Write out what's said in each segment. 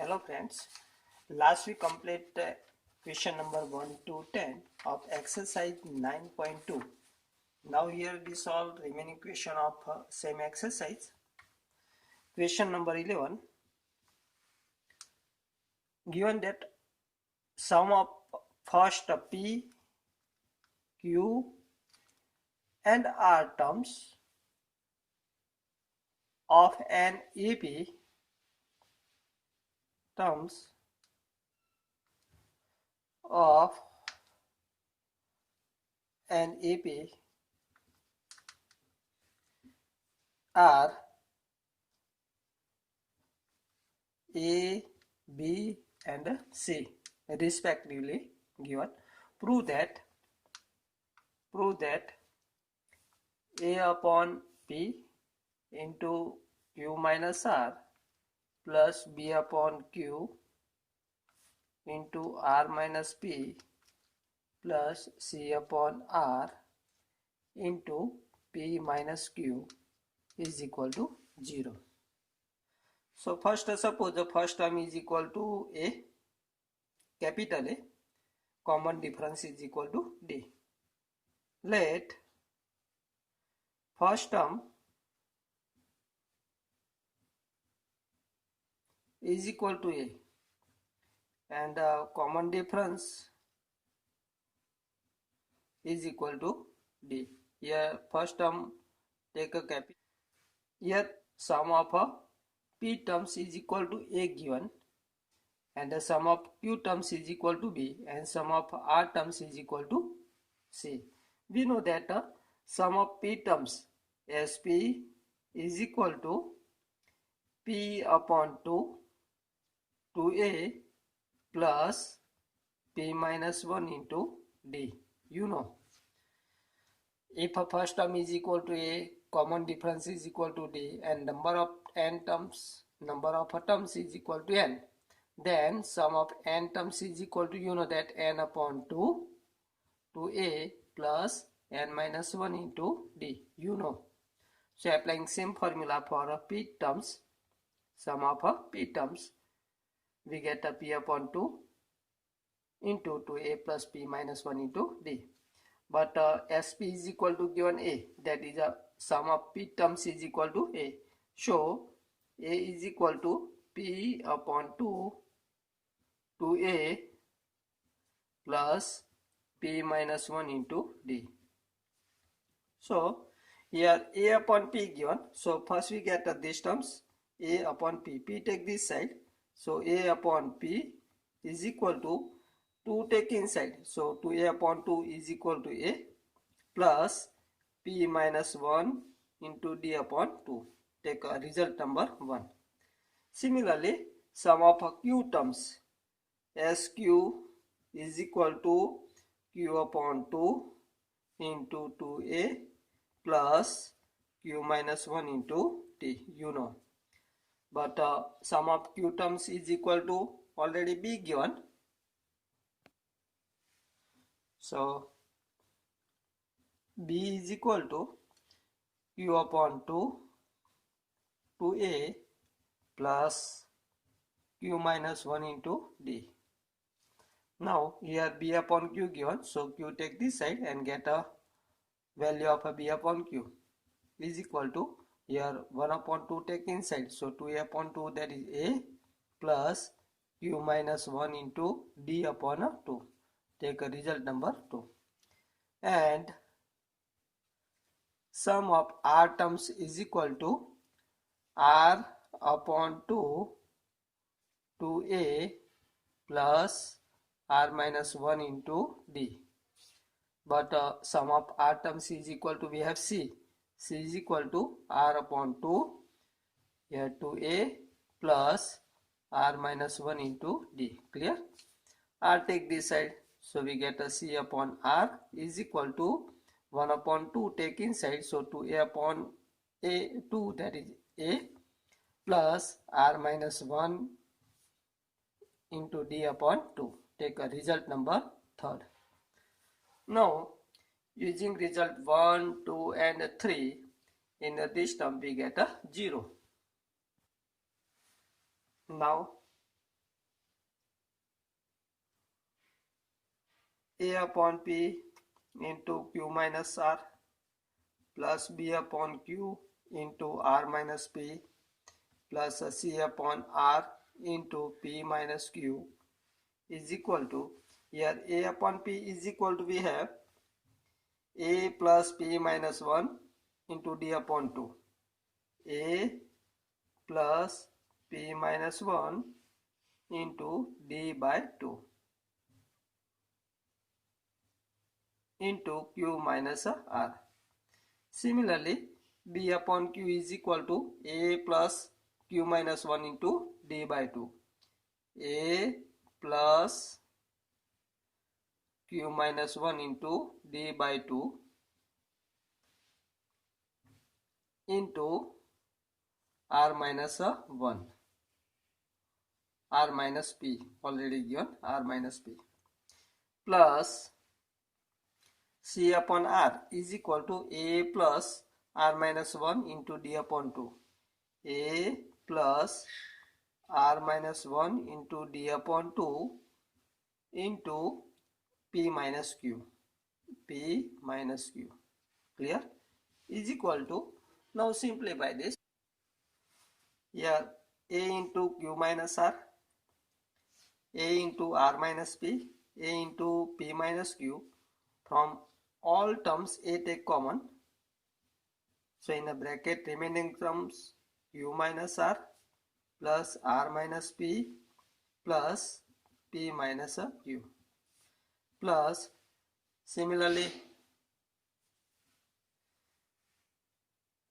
Hello friends, last we complete question number 1 to 10 of exercise 9.2. Now here we solve remaining question of same exercise. Question number 11, given that sum of first P, Q and R terms of an AP are A, B and C respectively given. Prove that A upon P into Q minus R plus B upon Q into R minus P plus C upon R into P minus Q is equal to 0. So first suppose the first term is equal to A, capital A, common difference is equal to D. Let first term is equal to A and common difference is equal to D. Here first term take a capital. Here sum of P terms is equal to A given and the sum of Q terms is equal to B and sum of R terms is equal to C. We know that sum of P terms SP is equal to P upon 2A plus P minus 1 into D. You know, if a first term is equal to A, common difference is equal to D and number of terms is equal to n, then sum of n terms is equal to, you know that, n upon 2 A plus n minus 1 into D, you know. So applying same formula for P terms, sum of P terms, we get a P upon 2 into 2A plus P minus 1 into D. But SP is equal to given A, that is a sum of P terms is equal to A. So A is equal to P upon 2A plus P minus 1 into D. So here A upon P given. So first we get these terms A upon P. P take this side. So A upon P is equal to 2 take inside. So 2A upon 2 is equal to A plus P minus 1 into D upon 2. Take a result number 1. Similarly, sum of Q terms SQ is equal to Q upon 2 into 2A plus Q minus 1 into D, you know. But sum of Q terms is equal to already B given. So B is equal to Q upon 2A plus Q minus 1 into D. Now here B upon Q given, so Q take this side and get a value of a B upon Q is equal to, here 1 upon 2 take inside, so 2A upon 2, that is A plus Q minus 1 into D upon 2. Take a result number 2. And sum of R terms is equal to R upon 2A plus R minus 1 into D. But sum of R terms is equal to, we have C. C is equal to R upon 2, here 2A plus R minus 1 into D. Clear? R take this side. So we get a C upon R is equal to 1 upon 2 take inside. So 2A upon A 2, that is A plus R minus 1 into D upon 2. Take a result number 3rd. Now using result 1, 2 and 3 in this term we get a 0. Now A upon P into Q minus R plus B upon Q into R minus P plus C upon R into P minus Q is equal to, here A upon P is equal to, we have A plus P minus 1 into D upon 2. A plus P minus 1 into D by 2 into Q minus R. Similarly, B upon Q is equal to A plus Q minus 1 into D by 2. A plus Q minus 1 into D by 2 into R minus 1. R minus P, already given R minus P, plus C upon R is equal to A plus R minus 1 into D upon 2. A plus R minus 1 into D upon 2 into P minus Q. P minus Q. Clear? Is equal to, now simplify this. Here A into Q minus R, A into R minus P, A into P minus Q. From all terms A take common. So in the bracket remaining terms Q minus R plus R minus P plus P minus Q, plus similarly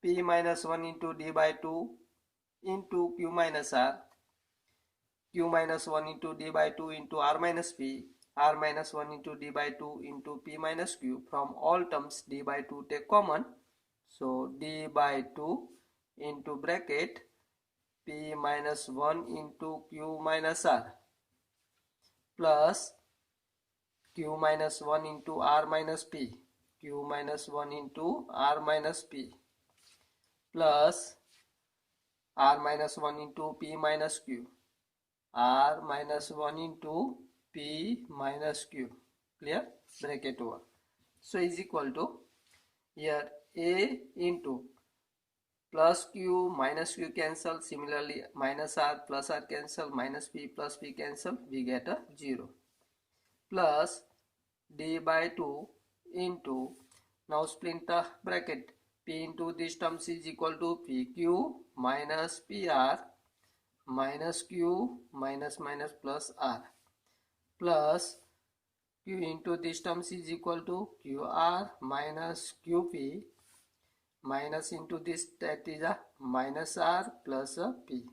P minus 1 into D by 2 into Q minus R, Q minus 1 into D by 2 into R minus P, R minus 1 into D by 2 into P minus Q. From all terms D by 2 take common. So D by 2 into bracket P minus 1 into Q minus R plus Q minus 1 into R minus P, Q minus 1 into R minus P plus R minus 1 into P minus Q, R minus 1 into P minus Q. Clear? Bracket over. So is equal to, here A into plus Q minus Q cancel, similarly minus R plus R cancel, minus P plus P cancel, we get a 0, plus D by 2 into, now split the bracket, P into this terms is equal to PQ minus PR minus Q minus minus plus R plus Q into this terms is equal to QR minus QP minus into this, that is a minus R plus a P.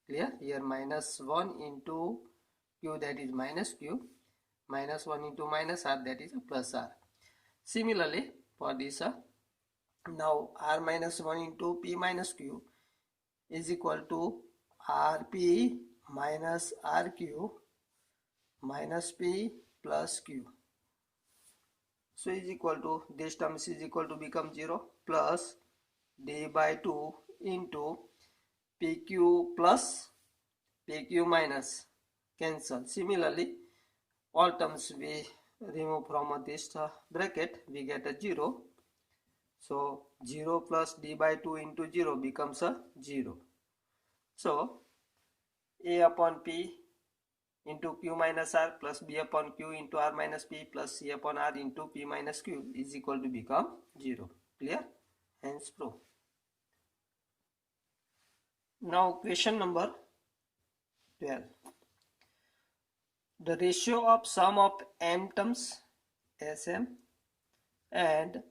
Clear? Here minus 1 into Q, that is minus Q, minus 1 into minus R, that is a plus R. Similarly for this, now R minus 1 into P minus Q is equal to RP minus RQ minus P plus Q. So is equal to, this terms is equal to become 0, plus D by 2 into PQ plus PQ minus cancel. Similarly all terms we remove from this bracket, we get a 0. So 0 plus D by 2 into 0 becomes a 0. So A upon P into Q minus R plus B upon Q into R minus P plus C upon R into P minus Q is equal to become 0. Clear? Hence proof. Now question number 12. The ratio of sum of m terms Sm and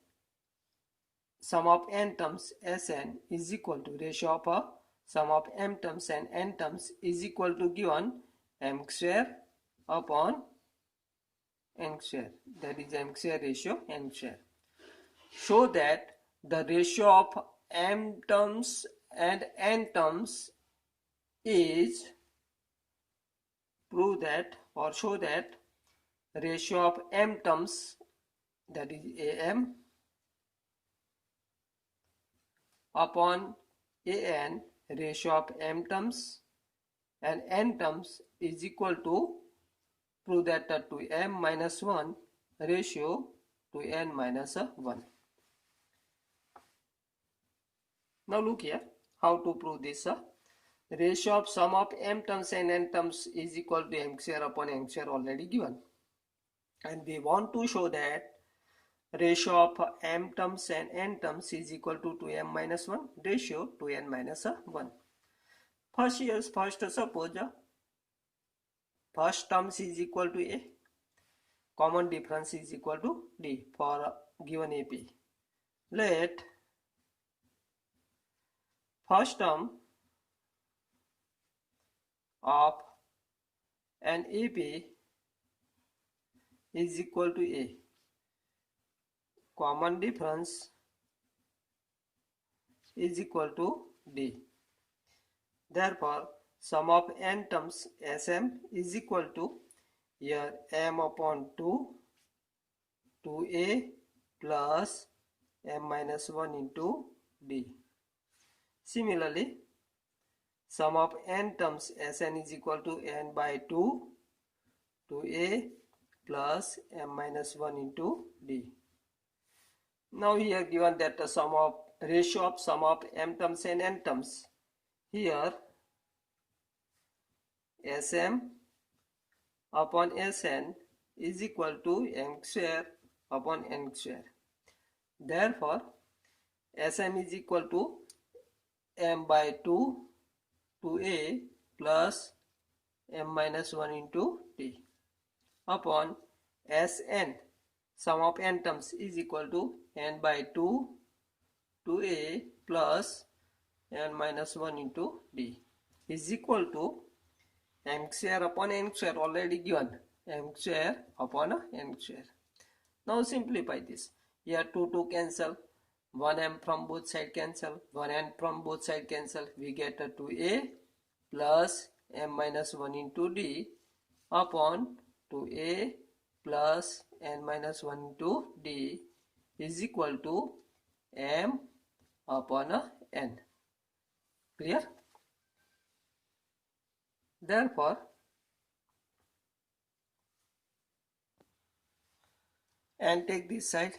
sum of n terms Sn is equal to, ratio of sum of m terms and n terms is equal to given m square upon n square, that is m square ratio n square. Show that the ratio of m terms and n terms is, prove that or show that ratio of m terms, that is am, upon an, ratio of m terms and n terms is equal to, prove that to m minus 1 ratio to n minus 1. Now look here, how to prove this. Ratio of sum of m terms and n terms is equal to m square upon n square already given. And we want to show that ratio of m terms and n terms is equal to 2m minus 1 ratio to n minus 1. First suppose first terms is equal to a, common difference is equal to d for given AP. Let first term of an AP is equal to a, common difference is equal to d. Therefore, sum of n terms Sm is equal to here m upon 2 2a plus m minus 1 into d. Similarly, sum of n terms Sn is equal to n by 2 2a plus m minus 1 into d. Now here given that the sum of ratio of sum of m terms and n terms, here Sm upon Sn is equal to m square upon n square. Therefore, Sm is equal to m by 2 2a plus m minus 1 into d upon Sn, sum of n terms is equal to n by 2 2a plus n minus 1 into d is equal to m square upon n square already given, m square upon n square. Now simplify this. Here 2 cancel, 1m from both side cancel, 1n from both side cancel, we get a 2a plus m minus 1 into d upon 2a plus n minus 1 into d is equal to m upon n. Clear? Therefore, and take this side,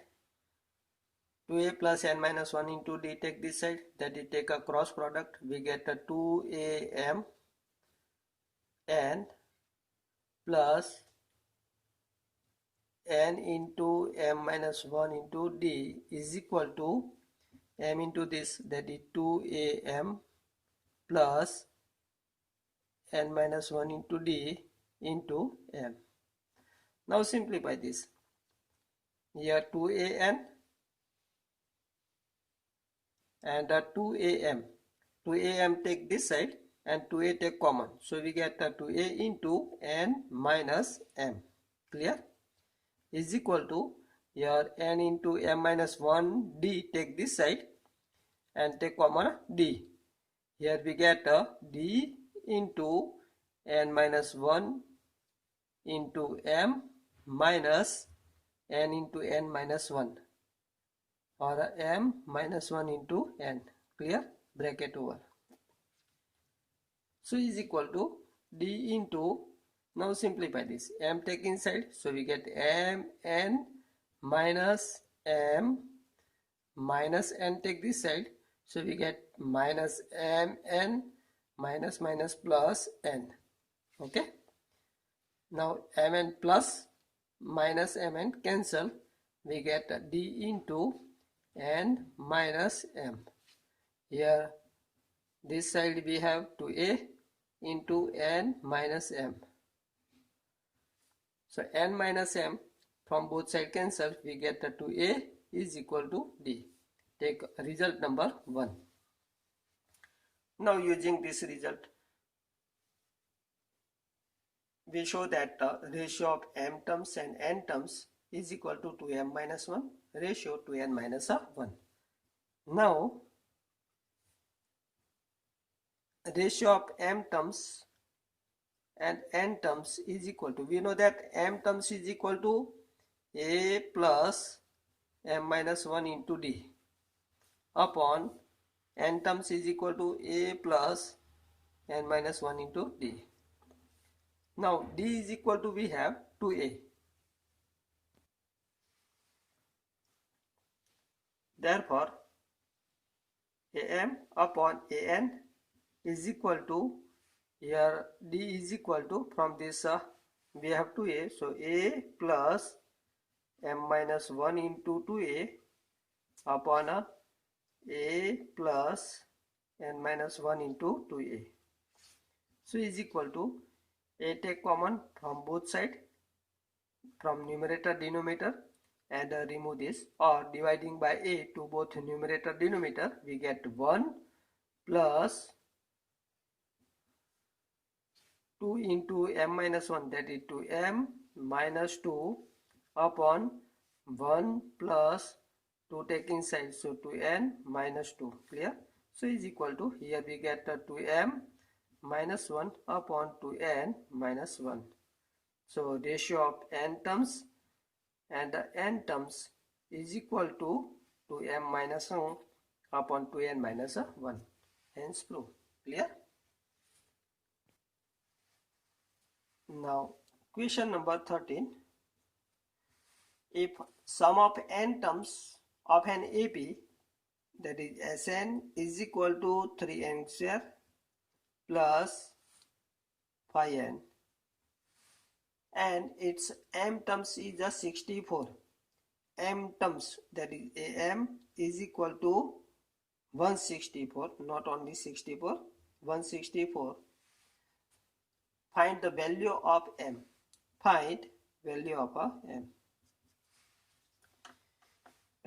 2a plus n minus 1 into d, take this side, that is take a cross product, we get a 2am n plus n into m minus 1 into d is equal to m into this, that is 2am plus n minus 1 into d into m. Now simplify this. Here 2an and 2am. 2am take this side and 2a take common. So we get 2a into n minus m. Clear? Is equal to here n into m minus 1 d, take this side and take common d. Here we get d into n minus 1 into m minus n into n minus 1 or m minus 1 into n. Clear? Bracket over. So is equal to d into, now simplify this, m take inside, so we get m n minus m minus n take this side, so we get minus m n minus minus plus n. Okay, now mn plus minus mn cancel, we get d into n minus m. Here this side we have 2a into n minus m. So n minus m from both sides cancel, we get 2a is equal to d. Take result number 1. Now using this result, we show that the ratio of m terms and n terms is equal to 2m minus 1 ratio to n minus 1. Now ratio of m terms and n terms is equal to, we know that m terms is equal to a plus m minus 1 into d upon n terms is equal to a plus n minus 1 into d. Now d is equal to, we have 2a. Therefore, am upon an is equal to, here d is equal to, from this we have 2a, so a plus m minus 1 into 2a upon a plus n minus 1 into 2a. So is equal to, a take common from both sides, from numerator denominator, and remove this, or dividing by a to both numerator denominator, we get 1 plus 2 into m minus 1, that is 2m minus 2 upon 1 plus 2 taking side, so 2n minus 2. Clear? So is equal to, here we get 2m minus 1 upon 2n minus 1. So ratio of n terms and n terms is equal to 2m minus 1 upon 2n minus 1. Hence proof. Clear? Now question number 13. If sum of n terms of an AP, that is Sn, is equal to 3n square plus phi n, and its m terms is 64. M terms, that is am, is equal to 164, not only 64, 164. Find the value of m. Find value of m.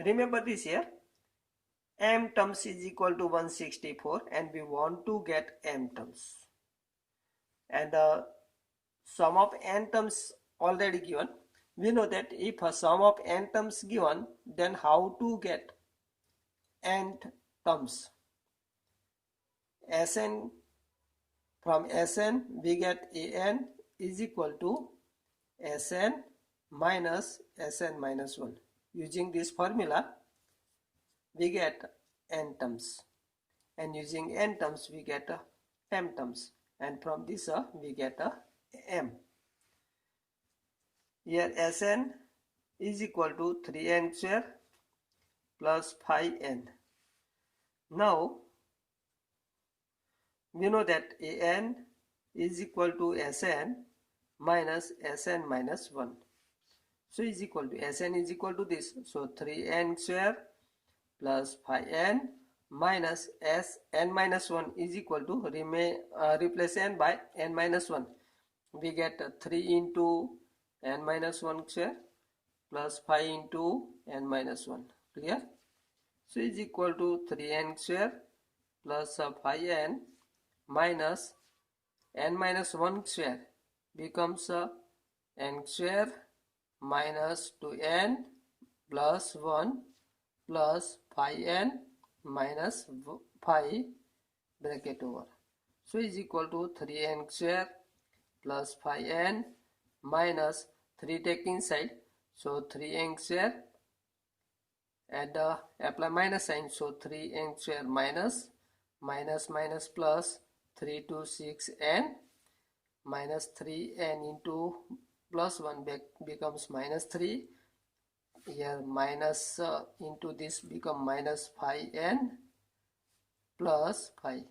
Remember this here. M terms is equal to 164, and we want to get m terms. And the sum of n terms already given. We know that if a sum of n terms given, then how to get n terms? Sn, from Sn we get an is equal to Sn minus Sn minus 1. Using this formula, we get n terms, and using n terms we get m terms, and from this we get m. Here Sn is equal to 3n square plus phi n. Now we know that an is equal to Sn minus Sn minus 1. So is equal to, Sn is equal to this, so 3n square plus phi n minus Sn minus 1 is equal to, replace n by n minus 1. We get 3 into n minus 1 square plus phi into n minus 1. Clear? So is equal to 3n square plus phi n minus n minus 1 square becomes n square minus 2n plus 1 plus phi n minus phi bracket over. So is equal to 3n square plus phi n minus 3 taking side, so 3n square, and apply minus sign, so 3n square minus minus plus 3 to 6n minus 3n into plus 1 becomes minus 3. Here minus into this become minus phi n plus phi.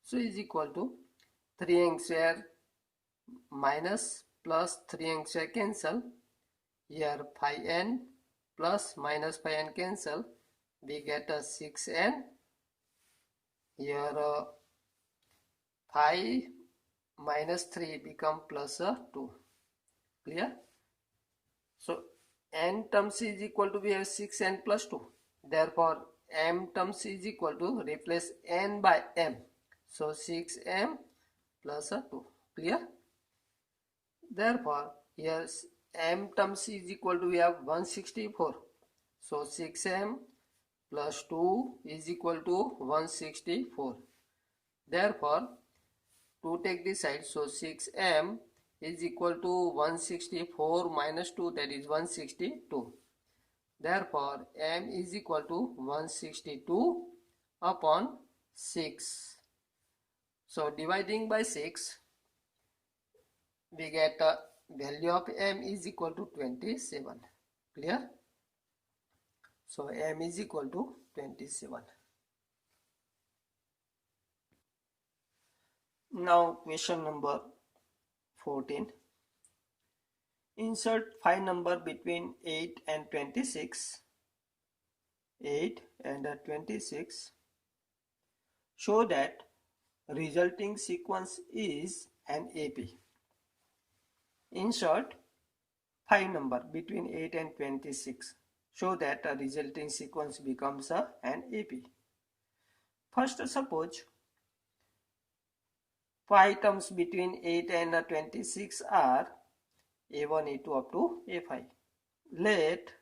So is equal to 3n square minus plus 3n square cancel. Here phi n plus minus phi n cancel. We get a 6n. Here phi minus 3 become plus 2. Clear? So n terms is equal to, we have 6n plus 2. Therefore m terms is equal to, replace n by m, so 6m plus 2. Clear? Therefore here m terms is equal to, we have 164, so 6m plus 2 is equal to 164. Therefore 2 take this side, so 6m is equal to 164 minus 2, that is 162. Therefore m is equal to 162 upon 6. So dividing by 6, we get value of m is equal to 27. Clear? So m is equal to 27. Now question number 14. Insert 5 number between 8 and 26. 8 and 26. Show that resulting sequence is an AP. Insert 5 number between 8 and 26. Show that a resulting sequence becomes an AP. First, suppose 5 terms between 8 and 26 are A1, A2 up to A5. Let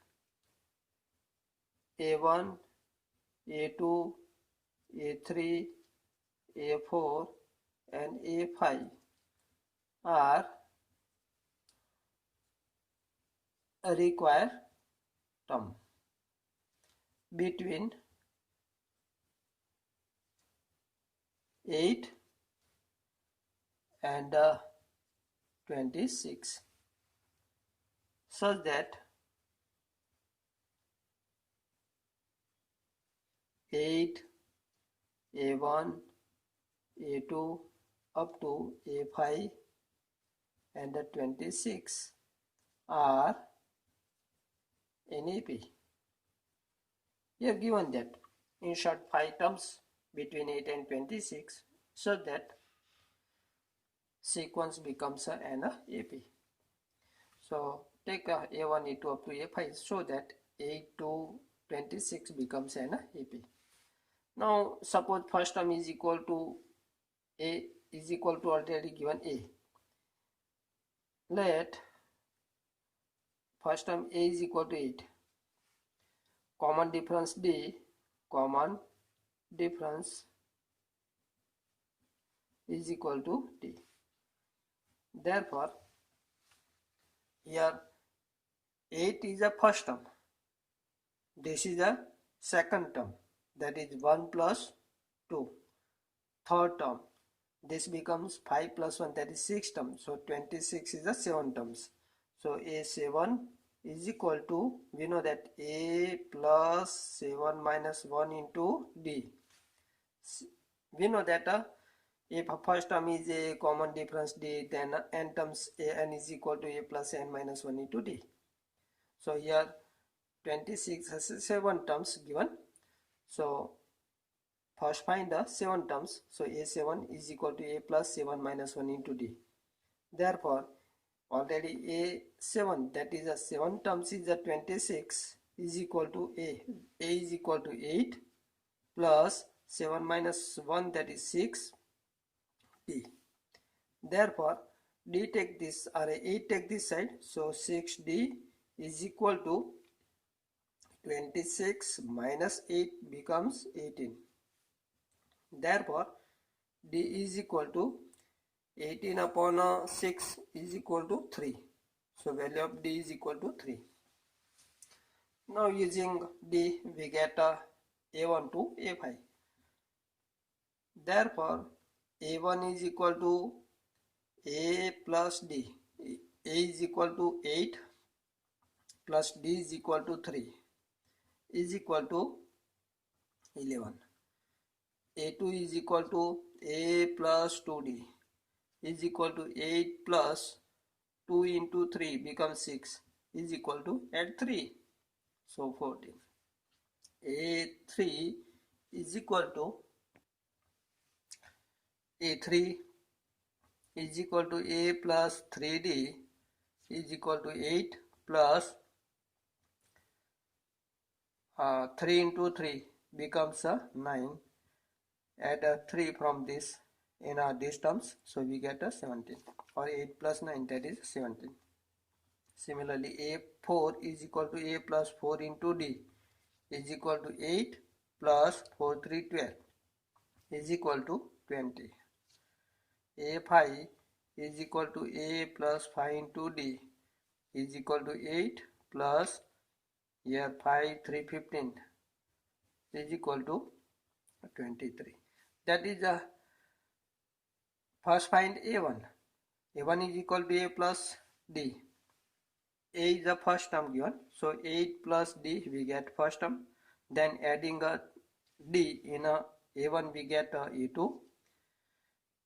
A1, A2, A3, A4 and A5 are a required term between 8 and 26 such that 8, A1, A2 up to A5 and 26 are in AP. Here given that insert 5 terms between 8 and 26 so that sequence becomes an AP. So take A1, A2 up to A5 so that 8 to 26 becomes an AP. Now suppose first term is equal to A is equal to already given A. Let first term A is equal to 8. Common difference D, common difference is equal to D. Therefore, here 8 is a first term. This is a second term. That is 1 plus 2. Third term. This becomes 5 plus 1, that is 6 terms. So 26 is a 7 terms. So A7 is equal to, we know that A plus 7 minus 1 into D. We know that if first term is a common difference D, then n terms an is equal to A plus n minus 1 into D. So here 26 has 7 terms given. So first find the 7 terms. So A7 is equal to A plus 7 minus 1 into D. Therefore, already A7, that is a 7 terms is a 26 is equal to A. A is equal to 8 plus 7 minus 1, that is 6 D. Therefore, D take this or 8 take this side. So 6D is equal to 26 minus 8 becomes 18. Therefore, D is equal to 18 upon 6 is equal to 3. So value of D is equal to 3. Now using D we get A1 to A5. Therefore, A1 is equal to A plus D. A is equal to 8 plus D is equal to 3 is equal to 11. A2 is equal to A plus 2D is equal to 8 plus 2 into 3 becomes 6 is equal to add 3. So 14. A3 is equal to A3 is equal to A plus 3D is equal to 8 plus 3 into 3 becomes 9. Add 3 from this in these terms, so we get 17, or 8 plus 9, that is 17. Similarly, A4 is equal to A plus 4 into D is equal to 8 plus 4 3 12 is equal to 20. A5 is equal to A plus 5 into D is equal to 8 plus here 5 3 15 is equal to 23. That is first find A1. A1 is equal to A plus D. A is the first term given, so 8 plus D we get first term. Then adding a D in a A1 we get A2.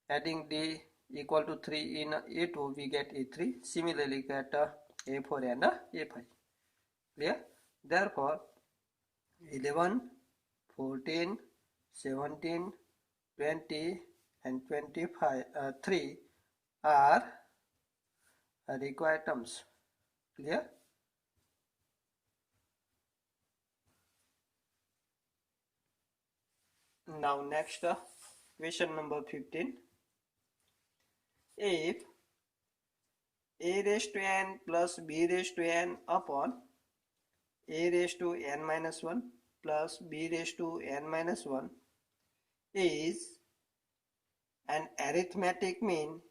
Adding D equal to 3 in A2 we get A3. Similarly get A4 and A5. Clear? Therefore 11, 14, 17, 20 and 25 3 are required terms. Clear? Now next question number 15. If a raised to n plus b raised to n upon a raised to n minus 1 plus b raised to n minus 1 is an arithmetic mean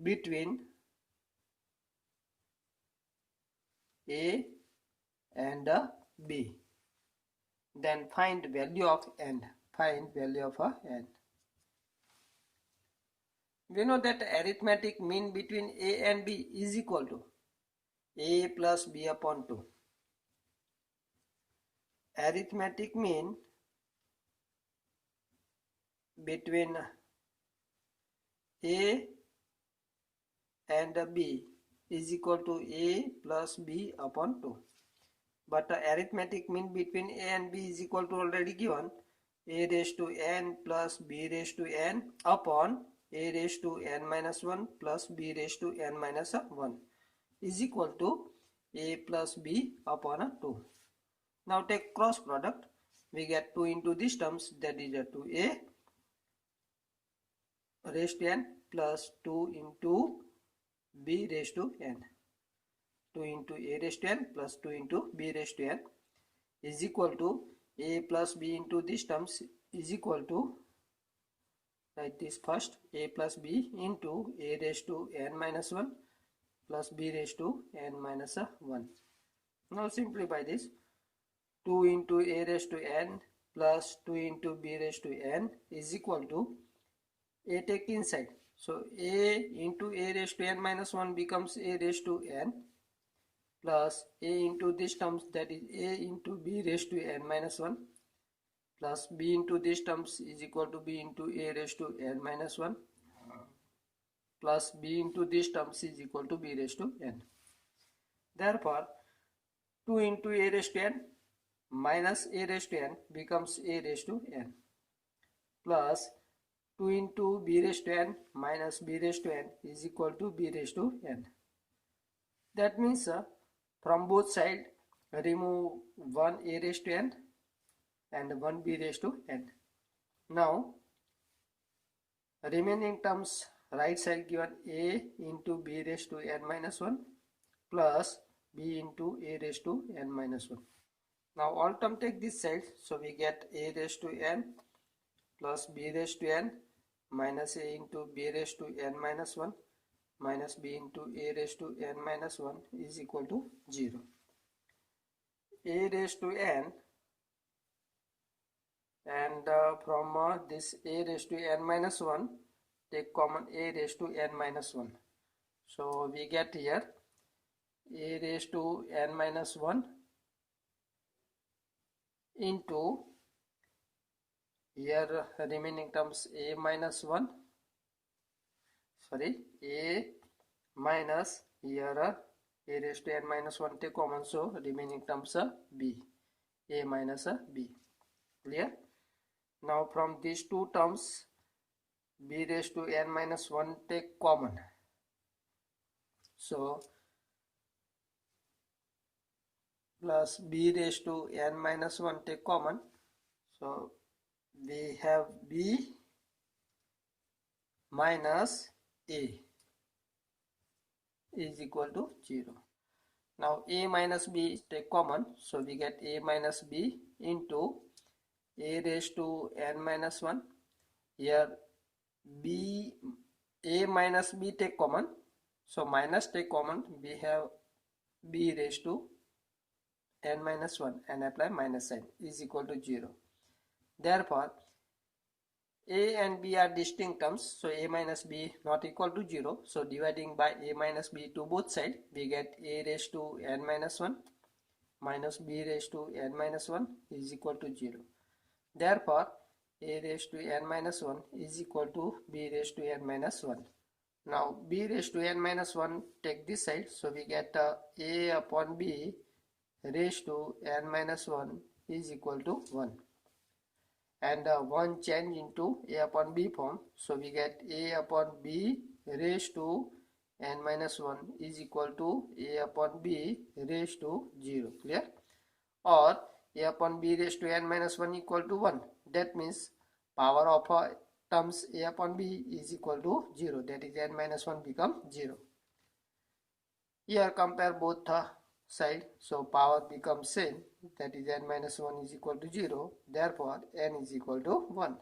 between a and b, then find value of n. We know that arithmetic mean between a and b is equal to a plus b upon 2. Arithmetic mean between a and b is equal to a plus b upon 2. But arithmetic mean between a and b is equal to already given, a raised to n plus b raised to n upon a raised to n minus 1 plus b raised to n minus 1 is equal to a plus b upon 2. Now take cross product. We get 2 into these terms, that is 2a raised to n plus 2 into b raised to n. 2 into a raised to n plus 2 into b raised to n is equal to a plus b into these terms is equal to, write this first, a plus b into a raised to n minus 1 plus b raised to n minus 1. Now simplify this. 2 into a raised to n plus 2 into b raised to n is equal to, a take inside, so a into a raised to n minus 1 becomes a raised to n plus a into these terms, that is a into b raised to n minus 1 plus b into these terms is equal to b into a raised to n minus 1 plus b into these terms is equal to b raised to n. Therefore 2 into a raised to n minus a raised to n becomes a raised to n plus 2 into b raised to n minus b raised to n is equal to b raised to n. That means from both sides remove 1 a raised to n and 1 b raised to n. Now remaining terms, right side given a into b raised to n minus 1 plus b into a raised to n minus 1. Now all term take this side, so we get a raised to n plus b raised to n minus a into b raised to n minus 1 minus b into a raised to n minus 1 is equal to 0. A raised to n, and from this a raised to n minus 1 take common a raised to n minus 1. So we get here a raised to n minus 1 into here remaining terms a minus 1, a minus here a raised to n minus 1 take common, so remaining terms b, a minus b. Clear? Now from these two terms b raised to n minus 1 take common, so plus b raised to n minus 1 take common, so we have b minus a is equal to 0. Now a minus b take common, so we get a minus b into a raised to n minus 1. Here b, a minus b take common, so minus take common, we have b raised to n minus 1 and apply minus sign is equal to 0. Therefore A and B are distinct terms, so A minus B not equal to 0. So dividing by A minus B to both sides, we get A raised to n minus 1 minus B raised to n minus 1 is equal to 0. Therefore, A raised to n minus 1 is equal to B raised to n minus 1. Now, B raised to n minus 1 take this side, so we get A upon B raised to n minus 1 is equal to 1. And 1 change into A upon B form, so we get A upon B raised to n minus 1 is equal to A upon B raised to 0. Clear? Or A upon B raised to n minus 1 equal to 1. That means power of terms A upon B is equal to 0. That is n minus 1 become 0. Here compare both side, so power becomes same, that is n minus 1 is equal to 0. Therefore n is equal to 1.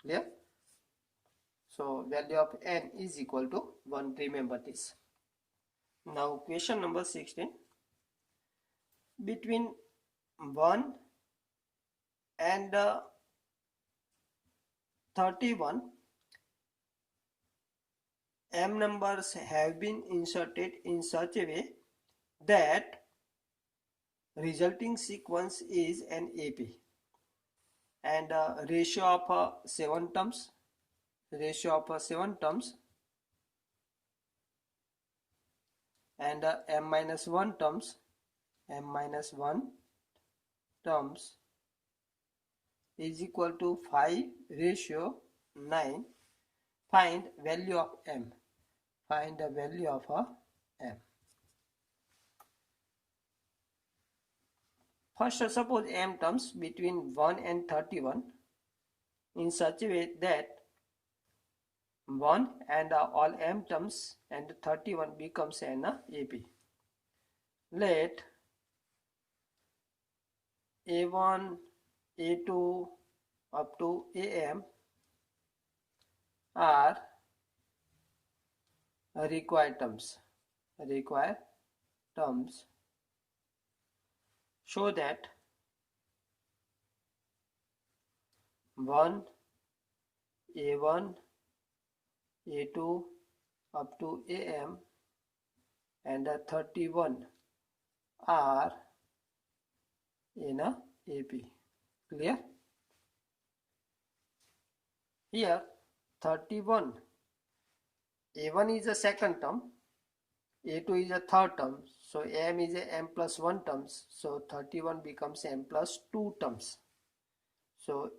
Clear? So value of n is equal to 1. Remember this. Now question number 16. Between 1 and 31, m numbers have been inserted in such a way that resulting sequence is an AP, and ratio of 7 terms, and m minus 1 terms, is equal to 5 ratio 9. Find value of m. Find the value of m. First, suppose m terms between 1 and 31 in such a way that 1 and all m terms and 31 becomes an AP. Let A1, A2 up to AM are required terms, so that 1, A1, A2 up to AM and 31 are in a AP. Clear? Here 31, A1 is a second term, A2 is a third term, so m is a m plus 1 terms, so 31 becomes m plus 2 terms. So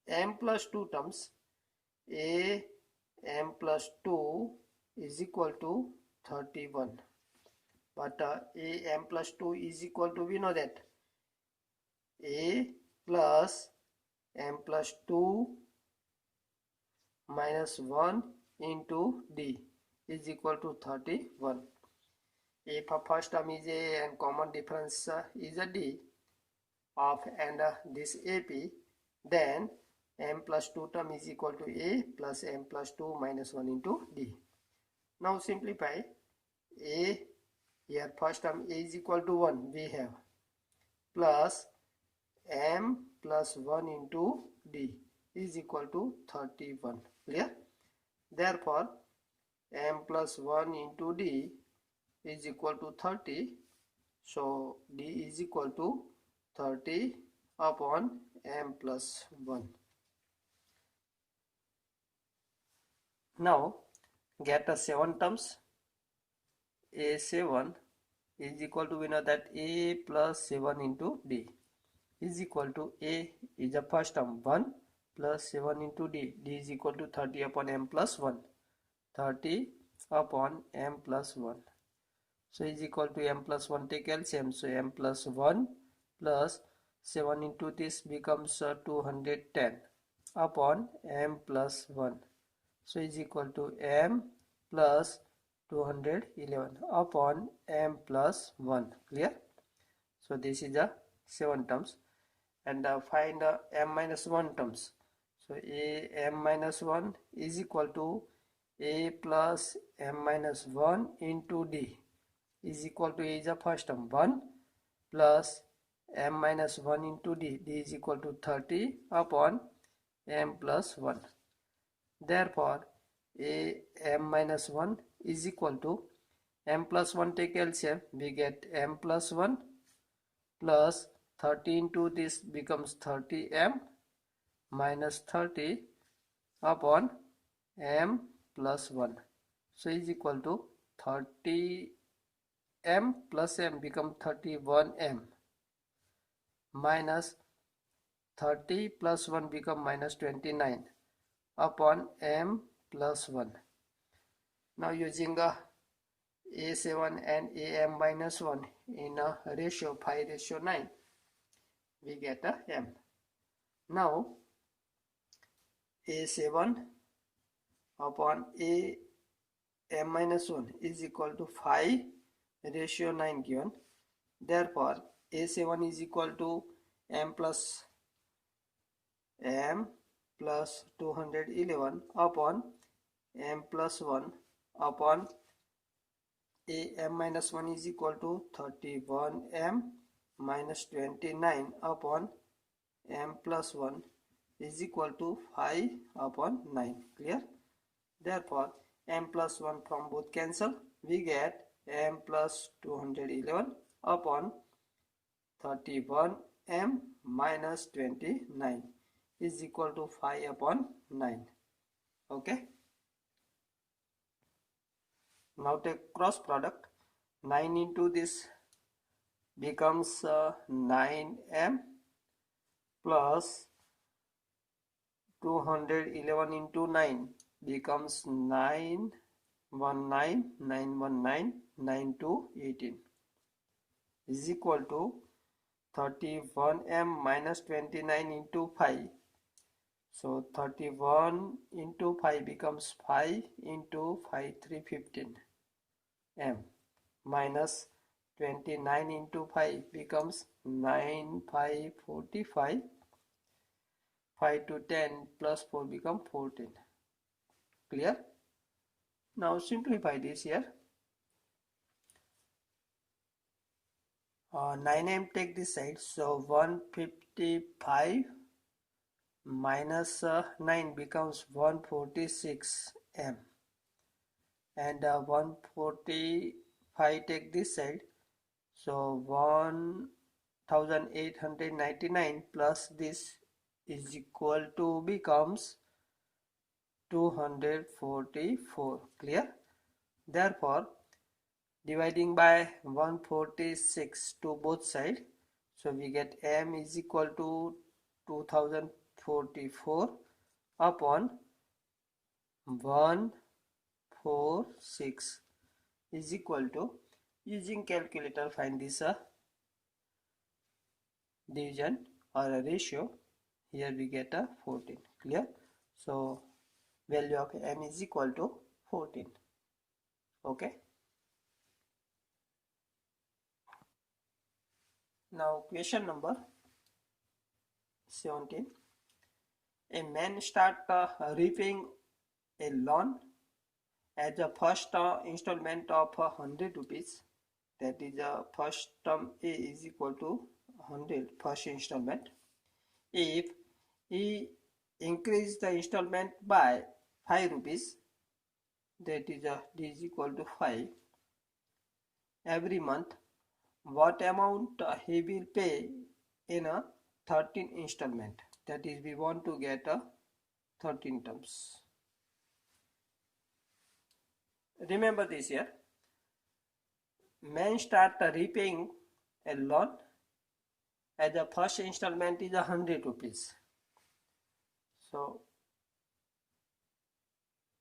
m plus 2 terms, a m plus 2 is equal to 31. But a m plus 2 is equal to, we know that a plus m plus 2 minus 1 into d is equal to 31. If first term is a and common difference is a d of and this AP, then m plus 2 term is equal to a plus m plus 2 minus 1 into d. Now simplify. A, here first term a is equal to 1 we have, plus m plus 1 into d is equal to 31. Clear? Therefore m plus 1 into d is equal to 30. So d is equal to 30 upon m plus 1. Now get the 7 terms. A7 is equal to, we know that a plus 7 into d is equal to, a is the first term 1 plus 7 into d is equal to 30 upon m plus 1, 30 upon m plus 1. So is equal to m plus 1 take LCM, so m plus 1 plus 7 into this becomes 210 upon m plus 1. So is equal to m plus 211 upon m plus 1. Clear? So this is the 7 terms, and find m minus 1 terms. So a m minus 1 is equal to a plus m minus 1 into d is equal to, a is the first term 1 plus m minus 1 into d. D is equal to 30 upon m plus 1. Therefore, a m minus 1 is equal to m plus 1 take LCM, we get m plus 1 plus 30 into this becomes 30m minus 30 upon m plus 1. So is equal to 30m plus m become 31m minus 30 plus 1 become minus 29 upon m plus 1. Now using A7 and AM minus 1 in a ratio 5:9, we get a m. Now A7 upon AM minus 1 is equal to 5:9 given. Therefore, A7 is equal to m plus 211 upon m plus 1 upon am minus 1 is equal to 31m minus 29 upon m plus 1 is equal to 5 upon 9. Clear? Therefore, m plus 1 from both cancel. We get m plus 211 upon 31m minus 29 is equal to 5 upon 9. Okay. Now take cross product. 9 into this becomes 9m plus 211 into 9 becomes 9 to 18 is equal to 31m minus 29 into 5. So 31 into 5 becomes 5 into 5 315 m minus 29 into 5 becomes 9 5 45 5 to 10 plus 4 become 14. Clear? Now simplify this here. 9m take this side, so 155 minus 9 becomes 146m, and 145 take this side, so 1899 plus this is equal to becomes 244. Clear? Therefore, dividing by 146 to both sides, so we get m is equal to 2044 upon 146 is equal to, using calculator find this division or a ratio. Here we get a 14. Clear? So value of m is equal to 14. Okay. Now question number 17. A man start repaying a loan as the first installment of 100 rupees. That is the first term A is equal to 100 first installment. If he increase the installment by 5 rupees, that is D is equal to 5 every month, what amount he will pay in a 13 installment? That is, we want to get a 13 terms. Remember this here. Man start repaying a loan as the first installment is 100 rupees. So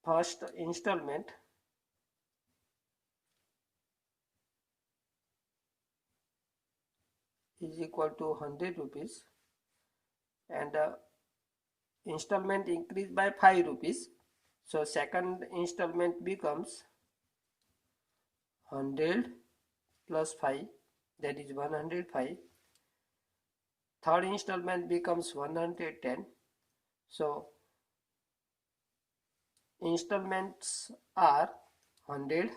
first installment is equal to 100 rupees, and installment increased by 5 rupees. So second installment becomes 100 plus 5, that is 105. Third installment becomes 110. So installments are 100,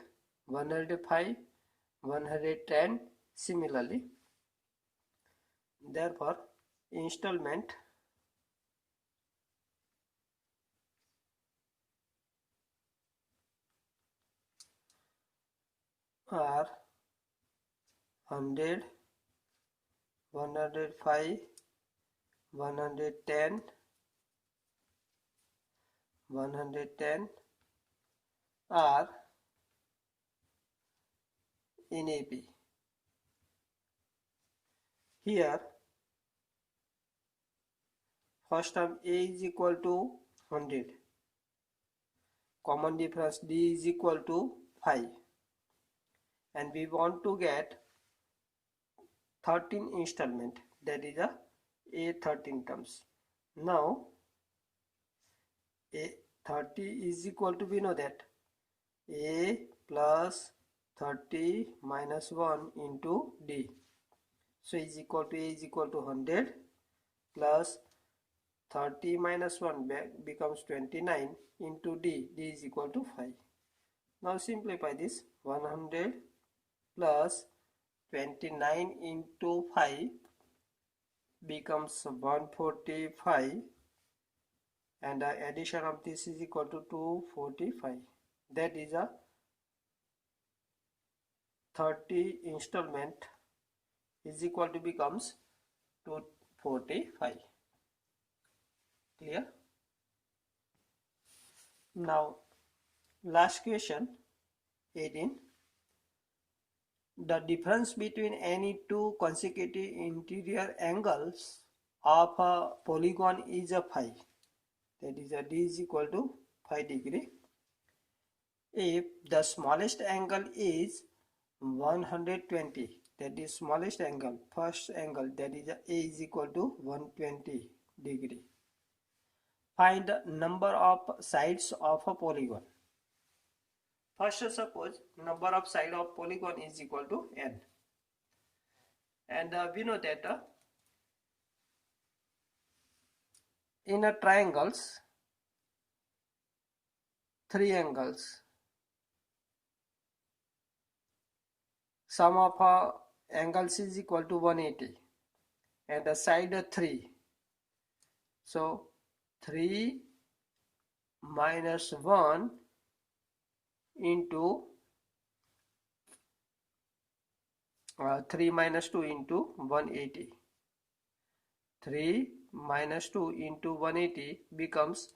105, 110 similarly. Therefore, installment are 100, 105, 110, 110 are in AP. Here, first term A is equal to 100. Common difference D is equal to 5. And we want to get 13 installment, that is a 13 terms. Now a 30 is equal to, we know that a plus 30 minus 1 into D. So is equal to a is equal to 100 plus 30 minus 1 becomes 29 into D. D is equal to 5. Now simplify this. 100 plus 29 into 5 becomes 145, and the addition of this is equal to 245. That is a 30 installment is equal to becomes 245. Clear? Now last question 18. The difference between any two consecutive interior angles of a polygon is a 5. That is a D is equal to 5 degree. If the smallest angle is 120, that is smallest angle, first angle, that is A is equal to 120 degree. Find the number of sides of a polygon. First, suppose number of sides of polygon is equal to n, and we know that in a triangles, 3 angles, sum of angles is equal to 180, and the side 3. So 3 minus 1 into 3 minus 2 into 180. 3 minus 2 into 180 becomes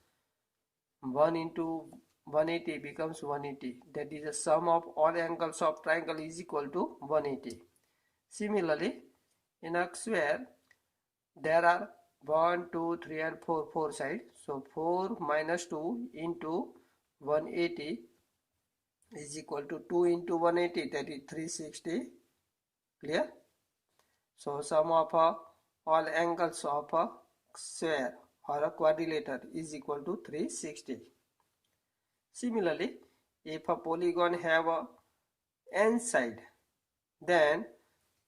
1 into 180 becomes 180. That is the sum of all angles of triangle is equal to 180. Similarly, in a square there are 1, 2, 3 and 4 sides. So 4 minus 2 into 180 is equal to 2 into 180, that is 360. Clear? So sum of all angles of a sphere or a quadrilateral is equal to 360. Similarly, if a polygon have a n side, then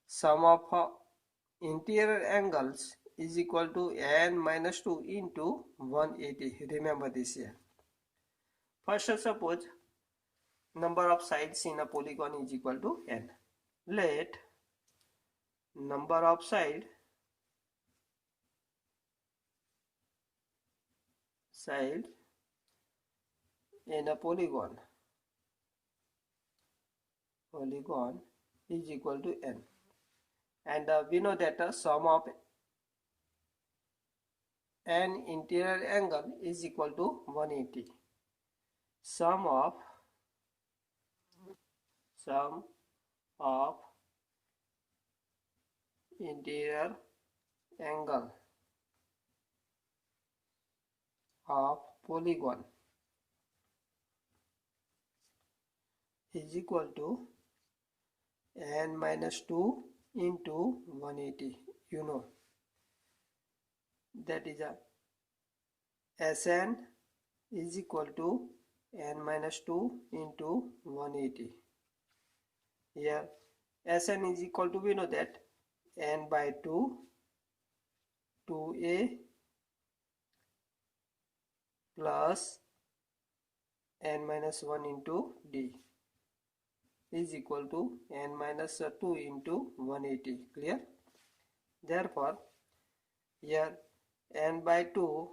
sum of interior angles is equal to n minus 2 into 180. Remember this here. First, suppose number of sides in a polygon is equal to n. Let number of side in a polygon is equal to n, and we know that the sum of n interior angle is equal to 180. Sum of interior angle of polygon is equal to n minus 2 into 180. You know that is a Sn is equal to n minus 2 into 180. Here Sn is equal to, we know that n by 2, 2a plus n minus 1 into d is equal to n minus 2 into 180. Clear? Therefore, here n by 2,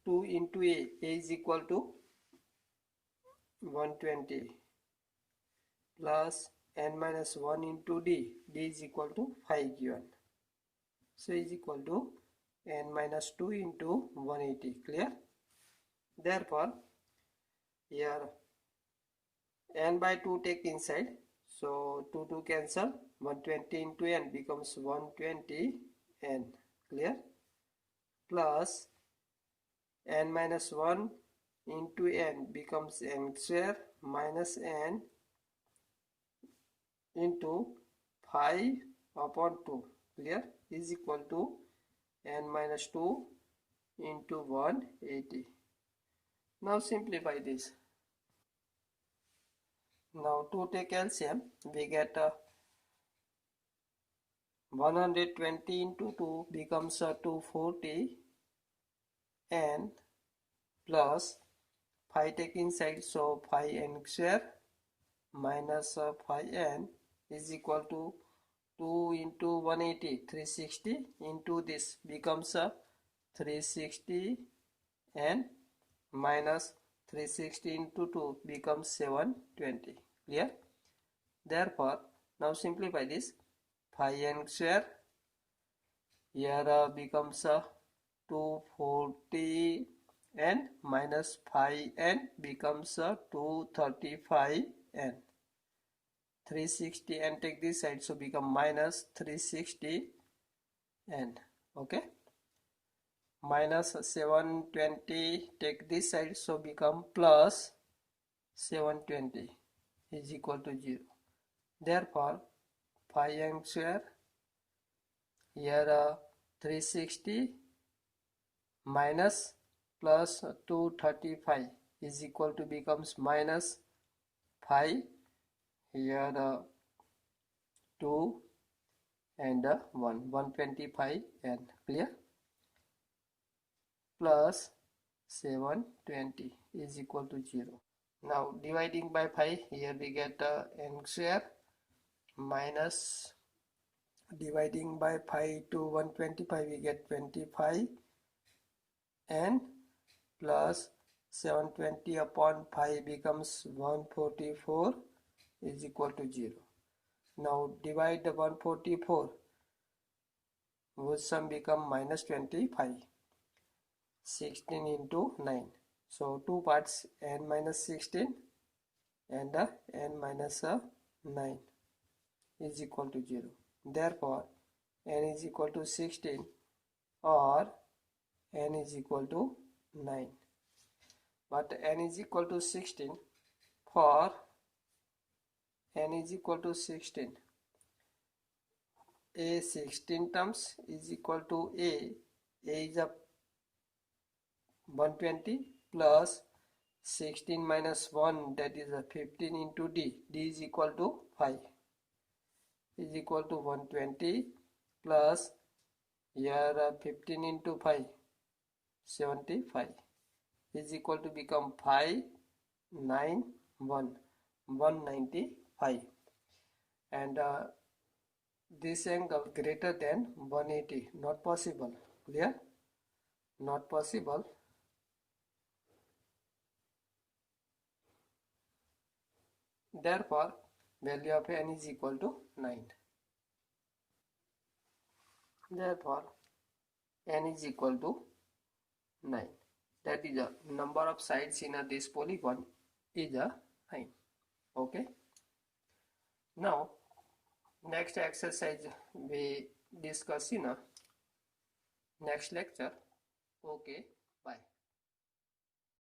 2 into a is equal to 120 plus n minus 1 into d is equal to 5 given. So is equal to n minus 2 into 180. Clear? Therefore, here n by 2 take inside. So 2 cancel. 120 into n becomes 120 n. Clear? Plus n minus 1 into n becomes n square minus n into 5 upon 2. Clear? Is equal to n minus 2 into 180. Now simplify this. Now to take LCM, we get 120 into 2 becomes 240 n plus 5 take inside, so 5n square minus 5n is equal to 2 into 180, 360 into this becomes 360 n minus 360 into 2 becomes 720. Clear? Therefore, now simplify this. 5n square here becomes 240 n minus 5n becomes 235 n. 360 and take this side, so become minus 360 n. Okay, minus 720 take this side, so become plus 720 is equal to 0. Therefore 5n square here 360 minus plus 235 is equal to becomes minus 5 here 2 and 125 n. Clear? Plus 720 is equal to 0. Now dividing by 5, here we get n square minus dividing by 5 to 125 we get 25 n plus 720 upon 5 becomes 144 is equal to 0. Now divide the 144, whose sum become minus 25. 16 into 9. So two parts, n minus 16 and n minus 9 is equal to 0. Therefore, n is equal to 16 or n is equal to 9. But n is equal to 16 for n is equal to 16. A 16 terms is equal to A is a 120 plus 16 minus 1, that is a 15 into d is equal to 5 is equal to 120 plus here 15 into 5 75 is equal to become 195 and this angle greater than 180, not possible. Clear? Not possible. Therefore, value of n is equal to 9. Therefore, n is equal to 9. That is the number of sides in this polygon is 9. Okay. Now, next exercise we discuss in a next lecture. Okay. Bye.